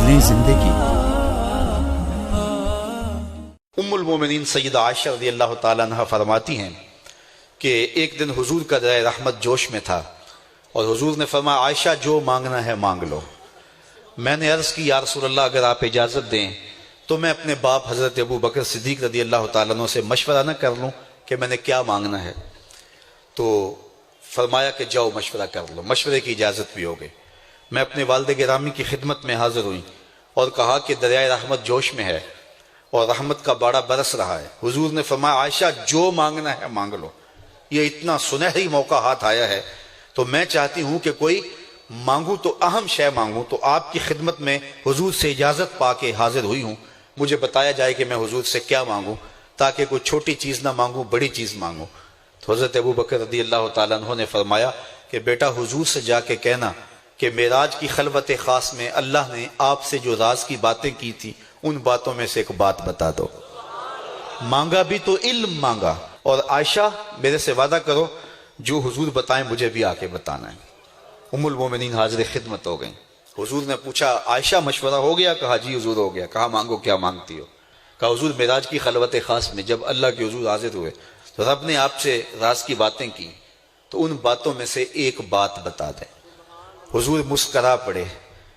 بدلیں زندگی۔ ام المومنین سیدہ عائشہ رضی اللہ تعالیٰ عنہ فرماتی ہیں کہ ایک دن حضور کا درہ رحمت جوش میں تھا اور حضور نے فرمایا عائشہ جو مانگنا ہے مانگ لو۔ میں نے عرض کی یا رسول اللہ اگر آپ اجازت دیں تو میں اپنے باپ حضرت ابو بکر صدیق رضی اللہ تعالیٰ عنہ سے مشورہ نہ کر لوں کہ میں نے کیا مانگنا ہے؟ تو فرمایا کہ جاؤ مشورہ کر لو، مشورے کی اجازت بھی ہو گئی۔ میں اپنے والد گرامی کی خدمت میں حاضر ہوئی اور کہا کہ دریائے رحمت جوش میں ہے اور رحمت کا باڑا برس رہا ہے۔ حضور نے فرمایا عائشہ جو مانگنا ہے مانگ لو، یہ اتنا سنہری موقع ہاتھ آیا ہے تو میں چاہتی ہوں کہ کوئی مانگوں تو اہم شے مانگوں۔ تو آپ کی خدمت میں حضور سے اجازت پا کے حاضر ہوئی ہوں، مجھے بتایا جائے کہ میں حضور سے کیا مانگوں تاکہ کوئی چھوٹی چیز نہ مانگوں، بڑی چیز مانگوں۔ تو حضرت ابو بکر رضی اللہ تعالیٰ عنہ نے فرمایا کہ بیٹا حضور سے جا کے کہنا کہ معراج کی خلوت خاص میں اللہ نے آپ سے جو راز کی باتیں کی تھی ان باتوں میں سے ایک بات بتا دو۔ مانگا بھی تو علم مانگا، اور عائشہ میرے سے وعدہ کرو جو حضور بتائیں مجھے بھی آ کے بتانا ہے۔ ام المومنین حاضر خدمت ہو گئیں۔ حضور نے پوچھا عائشہ مشورہ ہو گیا؟ کہا جی حضور ہو گیا۔ کہا مانگو کیا مانگتی ہو؟ کہا حضور معراج کی خلوت خاص میں جب اللہ کے حضور حاضر ہوئے تو رب نے آپ سے راز کی باتیں کی تو ان باتوں میں سے ایک بات بتا دیں۔ حضور مسکرا پڑے۔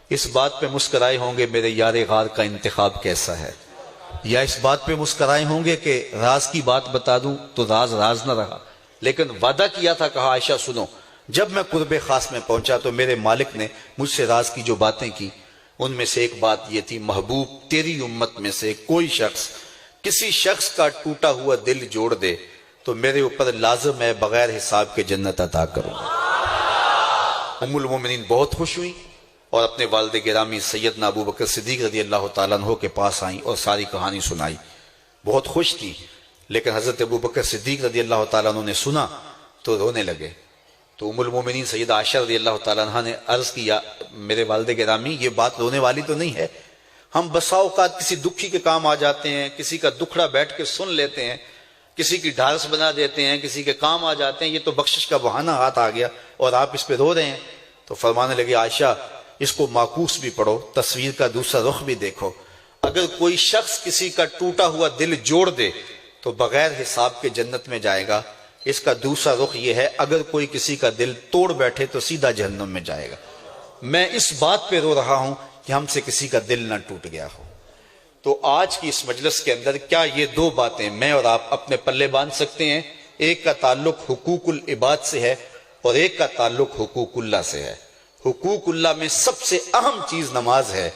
اس بات پہ مسکرائے ہوں گے میرے یار غار کا انتخاب کیسا ہے، یا اس بات پہ مسکرائے ہوں گے کہ راز کی بات بتا دوں تو راز راز نہ رہا، لیکن وعدہ کیا تھا۔ کہا عائشہ سنو، جب میں قرب خاص میں پہنچا تو میرے مالک نے مجھ سے راز کی جو باتیں کی ان میں سے ایک بات یہ تھی محبوب تیری امت میں سے کوئی شخص کسی شخص کا ٹوٹا ہوا دل جوڑ دے تو میرے اوپر لازم ہے بغیر حساب کے جنت عطا کروں۔ ام المومنین بہت خوش ہوئی اور اپنے والد گرامی سیدنا ابو بکر صدیق رضی اللہ تعالیٰ عنہ کے پاس آئیں اور ساری کہانی سنائی۔ بہت خوش تھی، لیکن حضرت ابو بکر صدیق رضی اللہ تعالیٰ عنہ نے سنا تو رونے لگے۔ تو ام المومنین سیدہ عائشہ رضی اللہ تعالیٰ عنہ نے عرض کیا میرے والد گرامی یہ بات رونے والی تو نہیں ہے، ہم بسا اوقات کسی دکھی کے کام آ جاتے ہیں، کسی کا دکھڑا بیٹھ کے سن لیتے ہیں، کسی کی ڈھارس بنا دیتے ہیں، کسی کے کام آ جاتے ہیں، یہ تو بخشش کا بہانہ ہاتھ آ گیا اور آپ اس پہ رو رہے ہیں۔ تو فرمانے لگے عائشہ اس کو معکوس بھی پڑھو، تصویر کا دوسرا رخ بھی دیکھو۔ اگر کوئی شخص کسی کا ٹوٹا ہوا دل جوڑ دے تو بغیر حساب کے جنت میں جائے گا، اس کا دوسرا رخ یہ ہے اگر کوئی کسی کا دل توڑ بیٹھے تو سیدھا جہنم میں جائے گا۔ میں اس بات پہ رو رہا ہوں کہ ہم سے کسی کا دل نہ ٹوٹ گیا ہو۔ تو آج کی اس مجلس کے اندر کیا یہ دو باتیں میں اور آپ اپنے پلے باندھ سکتے ہیں؟ ایک کا تعلق حقوق العباد سے ہے اور ایک کا تعلق حقوق اللہ سے ہے۔ حقوق اللہ میں سب سے اہم چیز نماز ہے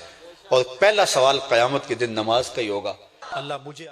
اور پہلا سوال قیامت کے دن نماز کا ہی ہوگا۔ اللہ مجھے